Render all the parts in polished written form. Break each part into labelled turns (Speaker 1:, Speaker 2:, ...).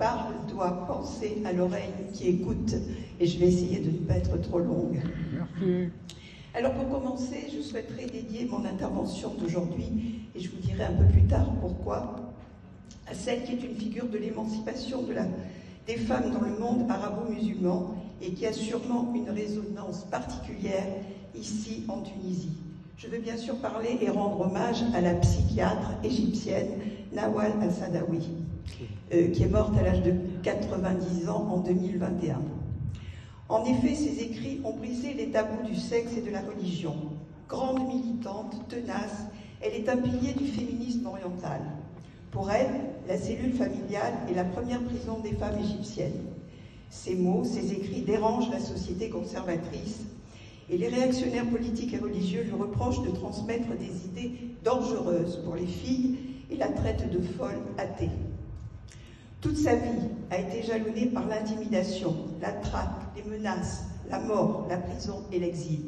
Speaker 1: parle doit penser à l'oreille qui écoute, et je vais essayer de ne pas être trop longue.
Speaker 2: Merci.
Speaker 1: Alors pour commencer, je souhaiterais dédier mon intervention d'aujourd'hui, et je vous dirai un peu plus tard pourquoi, à celle qui est une figure de l'émancipation des femmes dans le monde arabo-musulman et qui a sûrement une résonance particulière ici en Tunisie. Je veux bien sûr parler et rendre hommage à la psychiatre égyptienne Nawal al-Saadawi, qui est morte à l'âge de 90 ans en 2021. En effet, ses écrits ont brisé les tabous du sexe et de la religion. Grande militante, tenace, elle est un pilier du féminisme oriental. Pour elle, la cellule familiale est la première prison des femmes égyptiennes. Ses mots, ses écrits dérangent la société conservatrice et les réactionnaires politiques et religieux lui reprochent de transmettre des idées dangereuses pour les filles et la traitent de folle athée. Toute sa vie a été jalonnée par l'intimidation, la traque, les menaces, la mort, la prison et l'exil.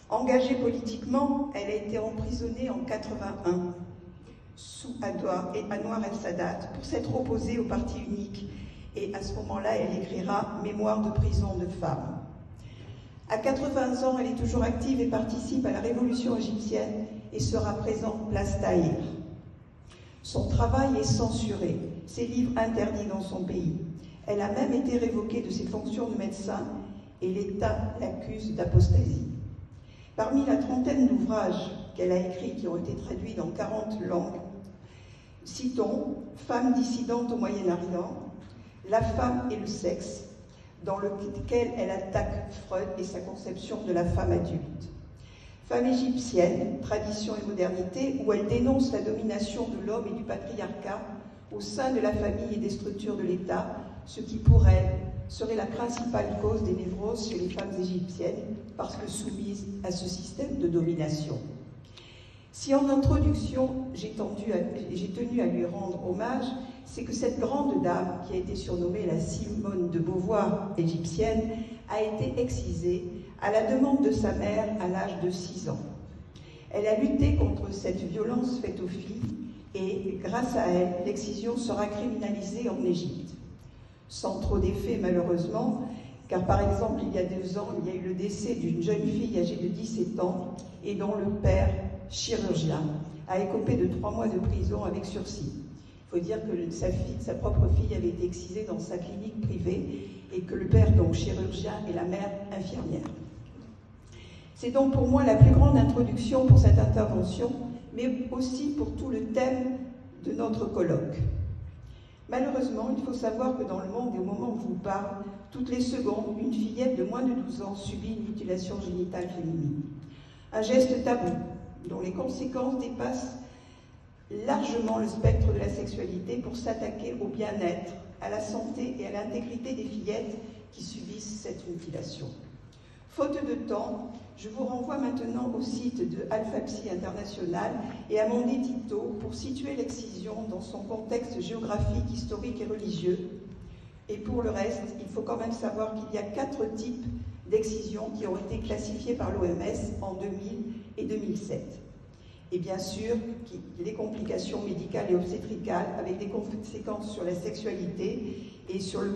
Speaker 1: Engagée politiquement, elle a été emprisonnée en 81 sous Anwar el-Sadat pour s'être opposée au parti unique. Et à ce moment-là, elle écrira « Mémoire de prison de femme ». À 80 ans, elle est toujours active et participe à la révolution égyptienne et sera présente place Tahrir. Son travail est censuré, ses livres interdits dans son pays. Elle a même été révoquée de ses fonctions de médecin et l'État l'accuse d'apostasie. Parmi la trentaine d'ouvrages qu'elle a écrits qui ont été traduits dans 40 langues, citons « Femmes dissidentes au Moyen-Orient »,« La femme et le sexe », dans lequel elle attaque Freud et sa conception de la femme adulte. Femme égyptienne, tradition et modernité, où elle dénonce la domination de l'homme et du patriarcat au sein de la famille et des structures de l'État, ce qui pour elle serait la principale cause des névroses chez les femmes égyptiennes, parce que soumises à ce système de domination. Si en introduction j'ai tenu à lui rendre hommage, c'est que cette grande dame, qui a été surnommée la Simone de Beauvoir égyptienne, a été excisée à la demande de sa mère à l'âge de 6 ans. Elle a lutté contre cette violence faite aux filles et, grâce à elle, l'excision sera criminalisée en Égypte. Sans trop d'effet malheureusement, car par exemple il y a 2 ans, il y a eu le décès d'une jeune fille âgée de 17 ans et dont le père, chirurgien, a écopé de 3 mois de prison avec sursis. Il faut dire que sa propre fille avait été excisée dans sa clinique privée et que le père, donc chirurgien, et la mère, infirmière. C'est donc pour moi la plus grande introduction pour cette intervention, mais aussi pour tout le thème de notre colloque. Malheureusement, il faut savoir que dans le monde, et au moment où je vous parle, toutes les secondes, une fillette de moins de 12 ans subit une mutilation génitale féminine. Un geste tabou, dont les conséquences dépassent largement le spectre de la sexualité pour s'attaquer au bien-être, à la santé et à l'intégrité des fillettes qui subissent cette mutilation. Faute de temps, je vous renvoie maintenant au site de Alpha Psy International et à mon édito pour situer l'excision dans son contexte géographique, historique et religieux. Et pour le reste, il faut quand même savoir qu'il y a 4 types d'excision qui ont été classifiés par l'OMS en 2000 et 2007. Et bien sûr, les complications médicales et obstétricales avec des conséquences sur la sexualité et sur le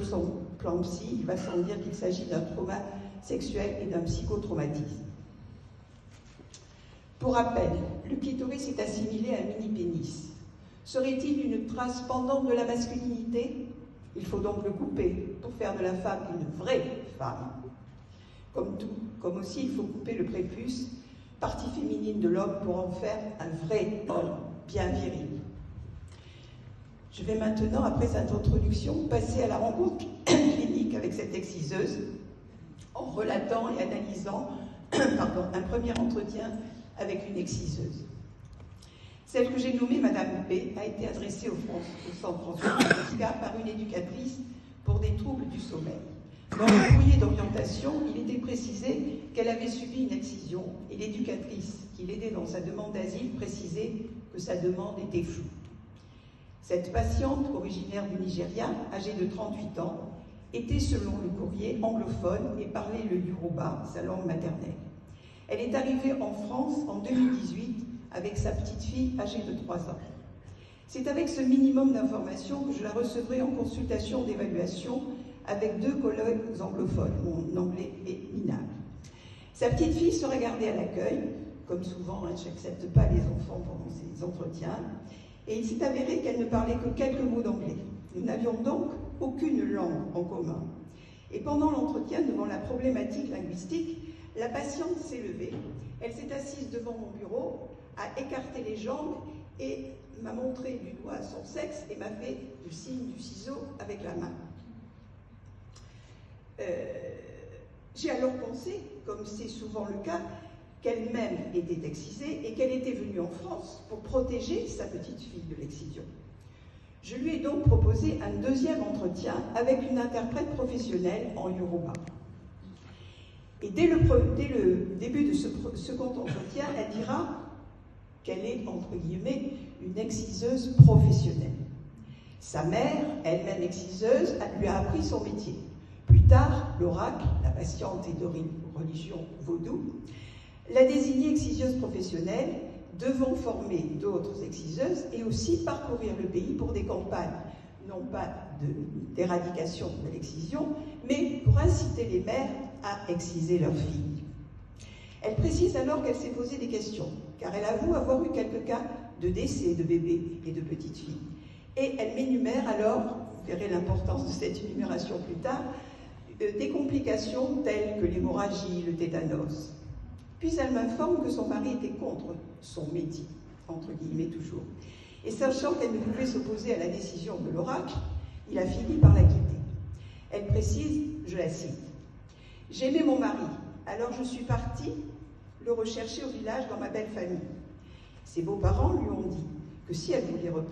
Speaker 1: plan psy, il va sans dire qu'il s'agit d'un trauma sexuel et d'un psychotraumatisme. Pour rappel, le clitoris est assimilé à un mini-pénis. Serait-il une trace pendante de la masculinité? Il faut donc le couper pour faire de la femme une vraie femme. Comme tout, comme aussi il faut couper le prépuce, partie féminine de l'homme, pour en faire un vrai homme bien viril. Je vais maintenant, après cette introduction, passer à la rencontre clinique avec cette exciseuse en relatant et analysant un premier entretien avec une exciseuse. Celle que j'ai nommée Madame P a été adressée au centre François Kafka par une éducatrice pour des troubles du sommeil. Dans le courrier d'orientation, il était précisé qu'elle avait subi une excision et l'éducatrice qui l'aidait dans sa demande d'asile précisait que sa demande était floue. Cette patiente, originaire du Nigeria, âgée de 38 ans, était, selon le courrier, anglophone et parlait le yoruba, sa langue maternelle. Elle est arrivée en France en 2018 avec sa petite fille âgée de 3 ans. C'est avec ce minimum d'informations que je la recevrai en consultation d'évaluation avec 2 collègues anglophones. Mon anglais est minable. Sa petite fille sera gardée à l'accueil. Comme souvent, je n'accepte pas les enfants pendant ces entretiens. Et il s'est avéré qu'elle ne parlait que quelques mots d'anglais. Nous n'avions donc aucune langue en commun. Et pendant l'entretien, devant la problématique linguistique, la patiente s'est levée. Elle s'est assise devant mon bureau, a écarté les jambes et m'a montré du doigt son sexe et m'a fait le signe du ciseau avec la main. J'ai alors pensé, comme c'est souvent le cas, qu'elle-même était excisée et qu'elle était venue en France pour protéger sa petite fille de l'excision. Je lui ai donc proposé un 2e entretien avec une interprète professionnelle en yoruba. Et dès le début de ce second entretien, elle dira qu'elle est, entre guillemets, une exciseuse professionnelle. Sa mère, elle-même exciseuse, lui a appris son métier. Plus tard, l'oracle, la patiente est de religion vaudou, l'a désignée exciseuse professionnelle, devant former d'autres exciseuses et aussi parcourir le pays pour des campagnes, non pas d'éradication de l'excision, mais pour inciter les mères à exciser leurs filles. Elle précise alors qu'elle s'est posé des questions, car elle avoue avoir eu quelques cas de décès de bébés et de petites filles. Et elle m'énumère alors, vous verrez l'importance de cette énumération plus tard, des complications telles que l'hémorragie, le tétanos. Puis elle m'informe que son mari était contre son métier, entre guillemets toujours. Et sachant qu'elle ne pouvait s'opposer à la décision de l'oracle, il a fini par la quitter. Elle précise, je la cite, « J'aimais mon mari, alors je suis partie le rechercher au village dans ma belle famille. Ses beaux-parents lui ont dit que si elle voulait reprendre